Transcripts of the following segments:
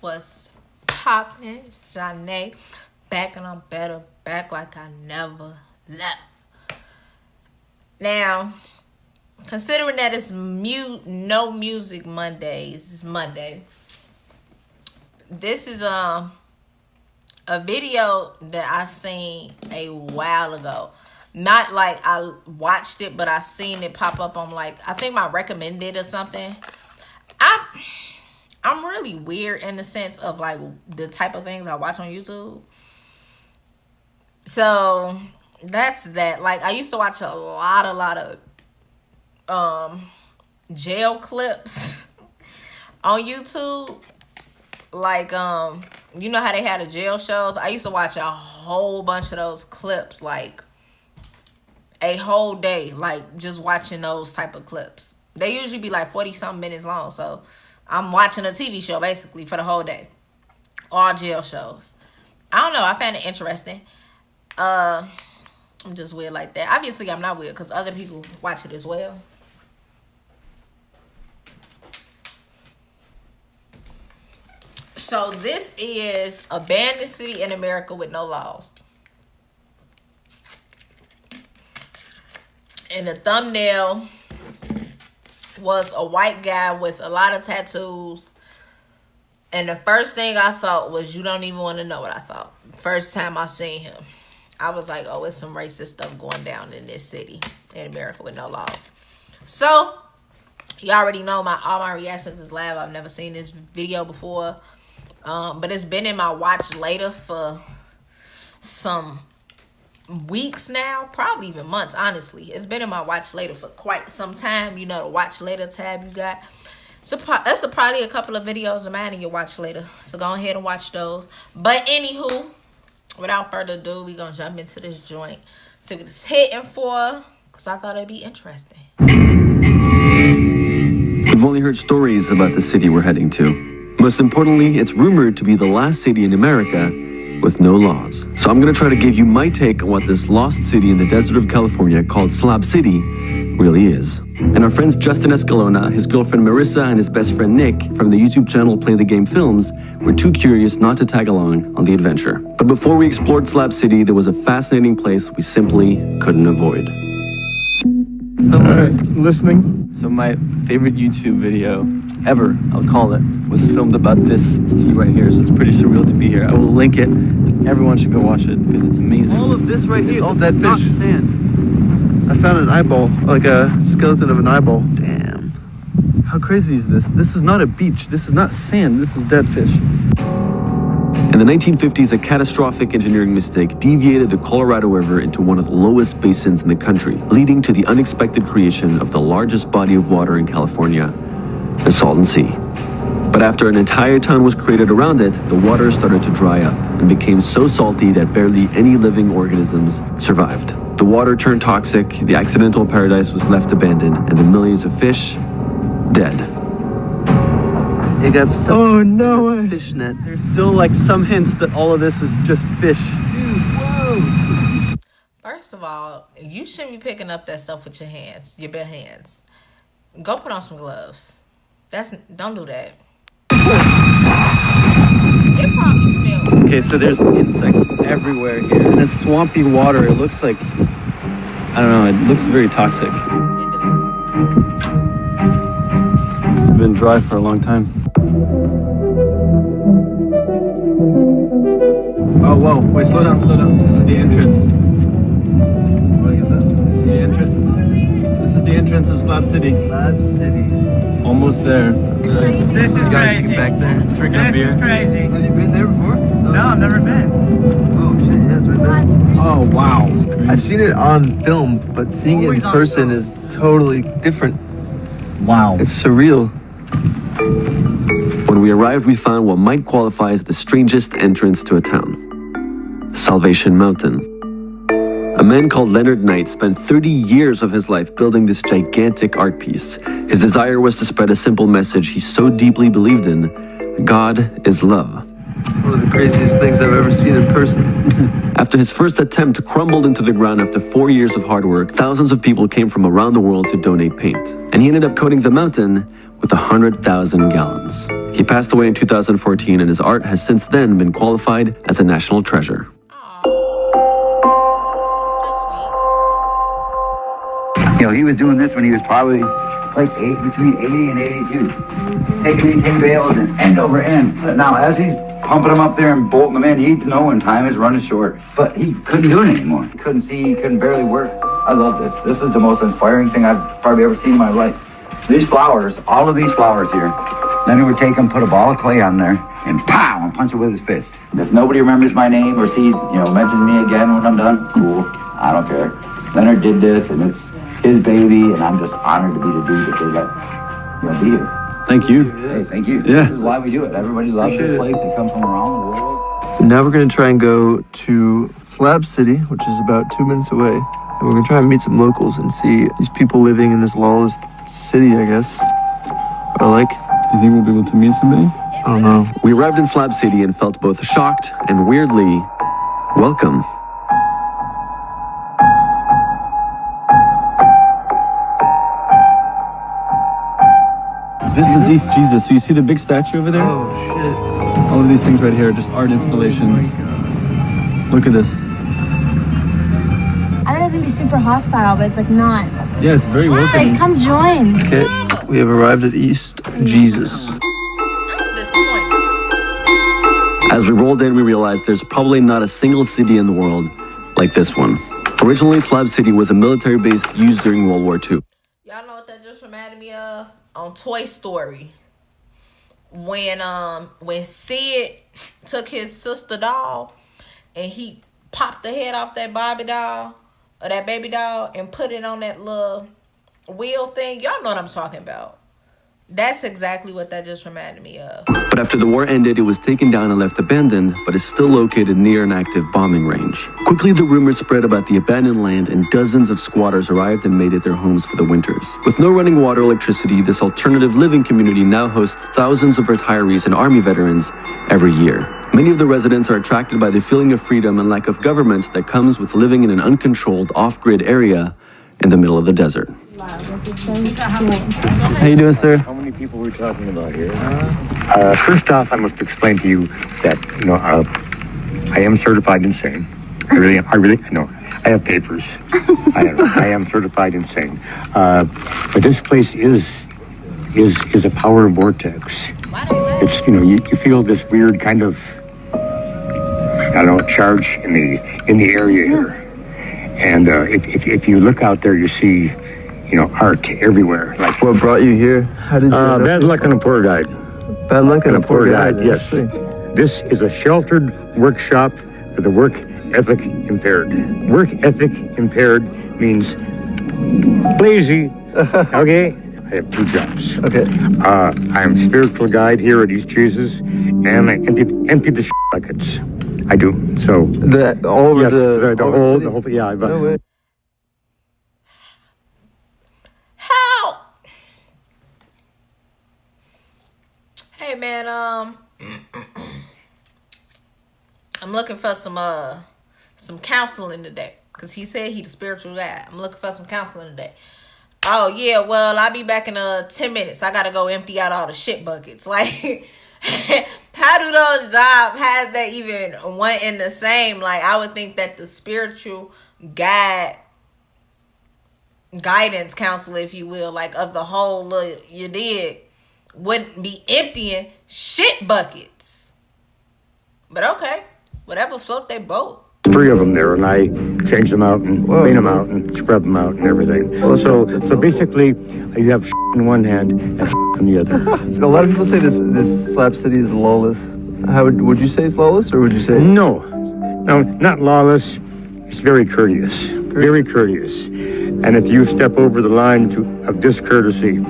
What's poppin'? Janae. Back and I'm better. Back like I never left. Now, considering that it's no music Mondays, it's Monday. This is a video that I seen a while ago. Not like I watched it, but I seen it pop up on I think my recommended or something. I'm really weird in the sense of the type of things I watch on YouTube. So that's that. I used to watch a lot of jail clips on YouTube. You know how they had the jail shows? I used to watch a whole bunch of those clips, a whole day, just watching those type of clips. They usually be 40-something minutes long, so I'm watching a TV show, basically, for the whole day. All jail shows. I don't know, I found it interesting. I'm just weird like that. Obviously, I'm not weird, because other people watch it as well. So this is abandoned city in America with no laws. And the thumbnail was a white guy with a lot of tattoos. And the first thing I thought was, you don't even want to know what I thought. First time I seen him, I was like, oh, it's some racist stuff going down in this city in America with no laws. So, you already know all my reactions is live. I've never seen this video before. But it's been in my watch later for some weeks now, probably even months, honestly. It's been in my watch later for quite some time. You know, the watch later tab you got. So that's probably a couple of videos of mine in your watch later. So go ahead and watch those. But anywho, without further ado, we're going to jump into this joint. See what it's hitting for, because I thought it'd be interesting. We've only heard stories about the city we're heading to. Most importantly, it's rumored to be the last city in America with no laws. So I'm going to try to give you my take on what this lost city in the desert of California called Slab City really is. And our friends Justin Escalona, his girlfriend Marissa, and his best friend Nick from the YouTube channel Play the Game Films were too curious not to tag along on the adventure. But before we explored Slab City, there was a fascinating place we simply couldn't avoid. All right, listening. So my favorite YouTube video ever, I'll call it, was filmed about this sea right here. So it's pretty surreal to be here. I will link it. Everyone should go watch it because it's amazing. All of this right here, it's all this dead is not fish. Sand. I found an eyeball, like a skeleton of an eyeball. Damn. How crazy is this? This is not a beach. This is not sand. This is dead fish. In the 1950s, a catastrophic engineering mistake deviated the Colorado River into one of the lowest basins in the country, leading to the unexpected creation of the largest body of water in California, the Salton Sea. But after an entire town was created around it, the water started to dry up and became so salty that barely any living organisms survived. The water turned toxic, the accidental paradise was left abandoned, and the millions of fish, dead. It got stuck. Oh no way. Fish net. There's still some hints that all of this is just fish. Dude, whoa. First of all, you shouldn't be picking up that stuff with your hands, your bare hands. Go put on some gloves. Don't do that. It probably smells. Okay, so there's insects everywhere here. And this swampy water, it looks like, I don't know, it looks very toxic. It do. It's been dry for a long time. Oh, whoa, wait, slow down. This is the entrance. This is the entrance. This is the entrance of Slab City. Slab City. Almost there. This is crazy. Back there. Drinking a This is beer. crazy. Have you been there before? No, I've never been. Oh shit, that's right there. Oh, wow. I've seen it on film, but seeing it in person is totally different. Wow. It's surreal. When we arrived, we found what might qualify as the strangest entrance to a town. Salvation Mountain. A man called Leonard Knight spent 30 years of his life building this gigantic art piece. His desire was to spread a simple message he so deeply believed in: God is love. One of the craziest things I've ever seen in person. After his first attempt crumbled into the ground after 4 years of hard work, thousands of people came from around the world to donate paint. And he ended up coating the mountain with 100,000 gallons. He passed away in 2014, and his art has since then been qualified as a national treasure. You know, he was doing this when he was probably like between 80 and 82. Taking these hay bales and end over end. Now, as he's pumping them up there and bolting them in, he'd know when time is running short. But he couldn't do it anymore. He couldn't see, he couldn't barely work. I love this. This is the most inspiring thing I've probably ever seen in my life. These flowers, all of these flowers here, then he would take them, put a ball of clay on there, and pow, and punch it with his fist. If nobody remembers my name or sees, mentions me again when I'm done, cool, I don't care. Leonard did this, and it's his baby, and I'm just honored to be the dude that they got, be here. Thank you. Hey, thank you. Yeah. This is why we do it. Everybody loves this place. They come from around the world. Now we're going to try and go to Slab City, which is about 2 minutes away. And we're going to try and meet some locals and see these people living in this lawless city, I guess. Do you think we'll be able to meet somebody? I don't know. We arrived in Slab City and felt both shocked and weirdly welcome. This is East Jesus. So you see the big statue over there? Oh, shit. All of these things right here are just art installations. Look at this. I thought it was gonna be super hostile, but it's like not. Yeah, it's very welcoming. Like, come join. Okay, we have arrived at East Jesus. As we rolled in, we realized there's probably not a single city in the world like this one. Originally, Slab City was a military base used during World War II. Y'all know what that just reminded me of? On Toy Story. When Sid took his sister doll and he popped the head off that Barbie doll or that baby doll and put it on that little wheel thing. Y'all know what I'm talking about. That's exactly what that just reminded me of. But after the war ended, it was taken down and left abandoned, but is still located near an active bombing range. Quickly, the rumors spread about the abandoned land, and dozens of squatters arrived and made it their homes for the winters. With no running water or electricity, this alternative living community now hosts thousands of retirees and army veterans every year. Many of the residents are attracted by the feeling of freedom and lack of government that comes with living in an uncontrolled, off-grid area in the middle of the desert. How you doing, sir? How many people are we talking about here? First off, I must explain to you that I am certified insane. I have papers. I am certified insane. But this place is a power vortex. It's you feel this weird kind of charge in the area here. And if you look out there, you see art everywhere. Like, What brought you here? How did you bad luck and a poor guide. Bad luck and a poor guide, yes. This is a sheltered workshop for the work ethic impaired. Work ethic impaired means lazy. Okay? I have 2 jobs. Okay. I am spiritual guide here at East Jesus, and I empty the buckets. I do. So All over yes, the whole city? yeah. But, No way. How? Hey man, I'm looking for some counseling today. Cause he said he the spiritual guy. I'm looking for some counseling today. Oh yeah, well I'll be back in 10 minutes. I gotta go empty out all the shit buckets. Like how do those jobs has that even one and the same? Like I would think that the spiritual guidance counselor, if you will, like of the whole you dig, wouldn't be emptying shit buckets. But okay, whatever float they boat. 3 of them there, and I change them out and clean them out and scrub them out and everything. So basically, you have in one hand and in the other. A lot of people say this Slab City is lawless. How would you say it's lawless, or would you say No, not lawless. It's very courteous. Very courteous. And if you step over the line of discourtesy,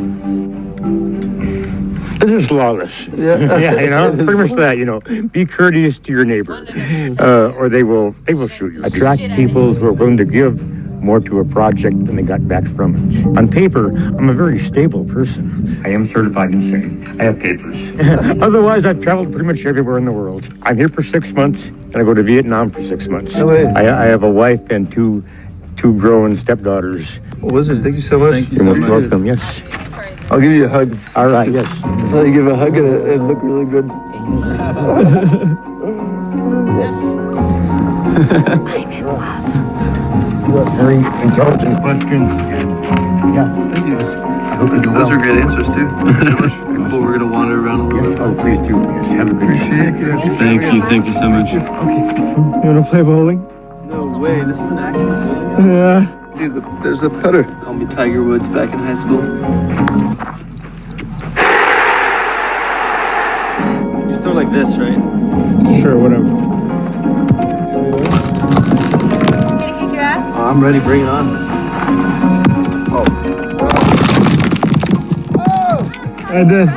it is lawless. Yeah, pretty much that. Be courteous to your neighbor, or they will shoot you. Attract people who are willing to give more to a project than they got back from it. On paper, I'm a very stable person. I am certified insane. I have papers. Otherwise, I've traveled pretty much everywhere in the world. I'm here for 6 months, and I go to Vietnam for 6 months. No way. I have a wife and two grown stepdaughters. Well, Wizard, thank you so much. You're most welcome, yes. He's crazy. I'll give you a hug. All right, yes. That's how you give a hug and it look really good. Very intelligent questions. Yeah. Thank you. I hope you do well. Those are great answers too. Thank you so much. Cool. We're gonna wander around a little Yes, bit. oh, please do. Yes, have a good day. Thank you so much. Okay. You wanna play bowling? No way. This is an actual Yeah. Dude, there's a putter. Call me Tiger Woods back in high school. You throw like this, right? Sure, whatever. Gonna kick your ass? Oh, I'm ready. Bring it on. I did.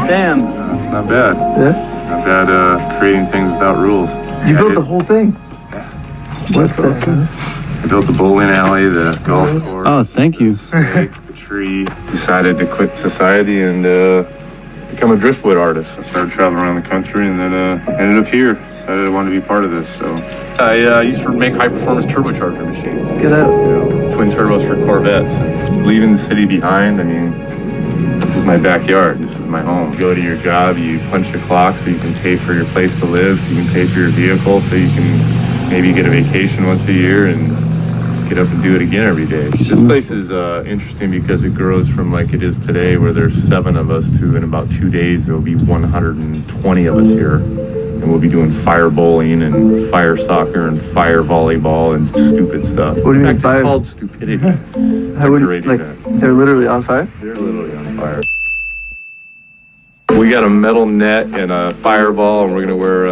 Damn. It's not bad. Yeah? Not bad creating things without rules. You built the whole thing? What's that? I built the bowling alley, the golf course. Oh, thank you. The lake, the tree. Decided to quit society and become a driftwood artist. I started traveling around the country and then ended up here. Decided I wanted to be part of this. So I used to make high-performance turbocharger machines. Get out. Twin turbos for Corvettes. And leaving the city behind, I mean, this is my backyard. This is my home. You go to your job, you punch the clock so you can pay for your place to live, so you can pay for your vehicle, so you can maybe get a vacation once a year and get up and do it again every day. This place is interesting because it grows from like it is today, where there's 7 of us, to in about 2 days there will be 120 of us here. And we'll be doing fire bowling and fire soccer and fire volleyball and stupid stuff. What do you mean In fact, fire? It's called stupidity. How would Decorating like that. they're literally on fire? They're literally on fire. We got a metal net and a fireball, and we're gonna wear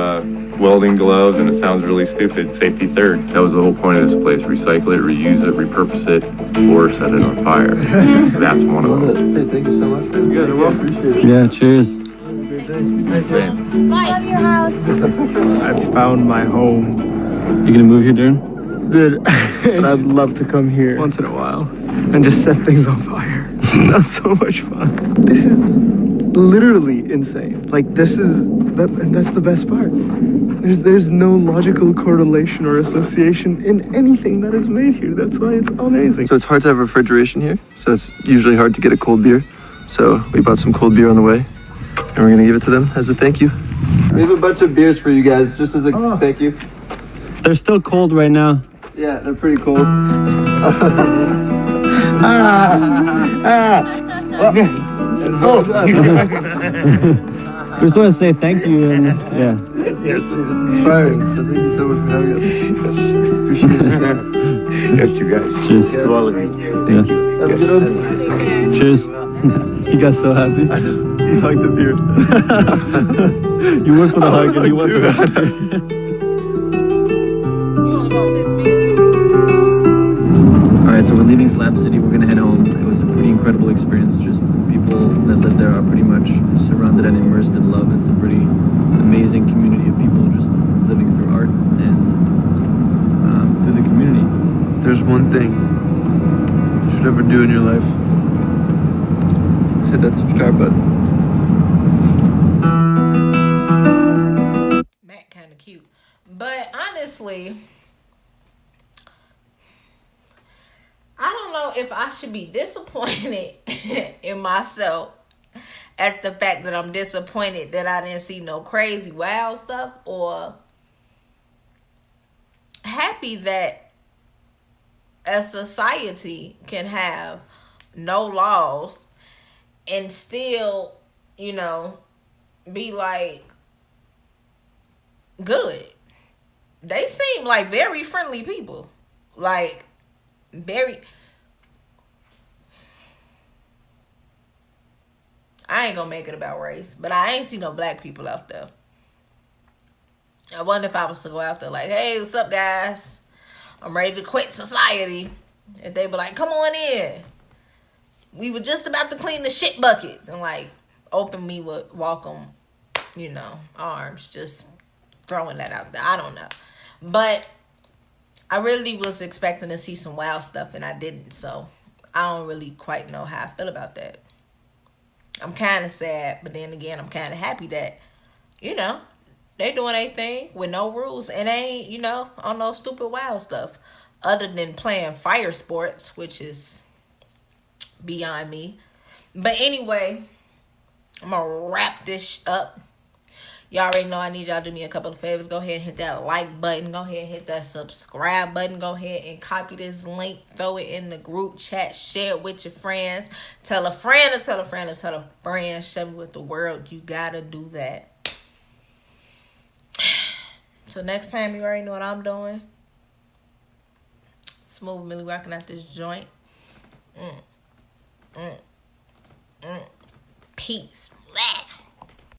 welding gloves, and it sounds really stupid. Safety third. That was the whole point of this place. Recycle it, reuse it, repurpose it, or set it on fire. That's one of them. Hey, thank you so much. Man. You guys are welcome. Appreciate it. Yeah, cheers. Love your house. I found my home. You gonna move here, Darren? Dude, but I'd love to come here once in a while and just set things on fire. It sounds so much fun. This is literally insane. Like and that's the best part. There's no logical correlation or association in anything that is made here. That's why it's amazing. So it's hard to have refrigeration here. So it's usually hard to get a cold beer. So we bought some cold beer on the way, and we're gonna give it to them as a thank you. We have a bunch of beers for you guys, just as a thank you. They're still cold right now. Yeah, they're pretty cold. We just want to say thank you and yeah. It's inspiring. So thank you so much for having us. Appreciate it. Yes, you guys. Cheers. To all of you. Yeah. Have a good one. Cheers. He got so happy. He hugged the beer. You went for the hug and you went for the hug. You wanna go sit the bills? Alright, so we're leaving Slab City. We're gonna head home. It was a pretty incredible experience. Just people that live there are pretty much surrounded and immersed in love. It's a pretty amazing community of people just living through art and through the community. There's one thing you should ever do in your life. Let's hit that subscribe button. Matt kind of cute. But honestly, I don't know if I should be disappointed in myself at the fact that I'm disappointed that I didn't see no crazy wild stuff, or happy that a society can have no laws and still, be like good. They seem like very friendly people. Like very. I ain't gonna make it about race, but I ain't see no black people out there. I wonder if I was to go out there like, hey, what's up, guys? I'm ready to quit society. And they be like, come on in. We were just about to clean the shit buckets. And like, open me with welcome, arms. Just throwing that out there. I don't know. But I really was expecting to see some wild stuff, and I didn't. So I don't really quite know how I feel about that. I'm kind of sad, but then again, I'm kind of happy that, you know, they doing their thing with no rules and ain't, you know, on no stupid wild stuff. Other than playing fire sports, which is beyond me. But anyway, I'm going to wrap this up. Y'all already know I need y'all to do me a couple of favors. Go ahead and hit that like button. Go ahead and hit that subscribe button. Go ahead and copy this link. Throw it in the group chat. Share it with your friends. Tell a friend to tell a friend to tell a friend. Share me with the world. You got to do that. So next time, you already know what I'm doing. Smooth Millie rocking out this joint. Peace.